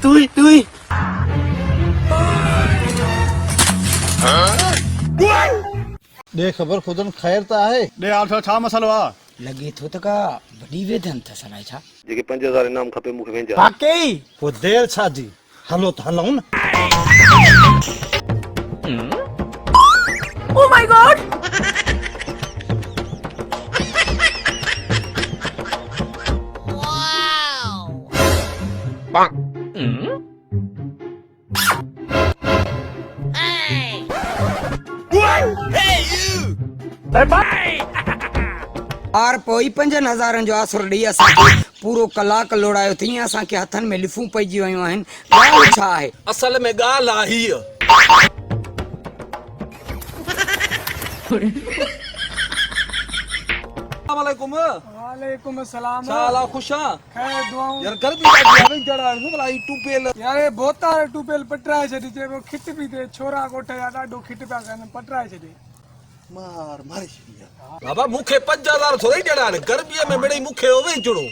तू दे खबर खुदन खैर ता है दे आल्फा छा मसलो आ लगे थो त का वडी वेधन त सनाई छा जेके 5000 इनाम खपे मुखे वेंजा वाकई वो देर छा जी हलो त हलऊं न ओ माय गॉड आर पोई 5000 जो आसुर ॾेई असां पूरो कलाक लोड़ायो थी असां के हथन में लिफूं पइजी वयूं आहिनि ॻाल्हि छा आहे असल में ॻाल्हि आहे हीअ अस्सलामुअलैकुम वालेकुम अस्सलाम छा हाल आहे ख़ुश आहे खैर दुआऊं यार गर्मी ॾाढी आहे वेंजण आहे भला ही टूपेल यार ये बोतार टूपेल पटराए छॾी चए खिट पई थिए छोरा ॻोठ जा ॾाढो खिट पिया कनि पटराए छॾी मारे छॾी बाबा मूंखे 5000 थोरी ॾियणा आहिनि गर्मीअ में मिड़ई मूंखे वेंजणो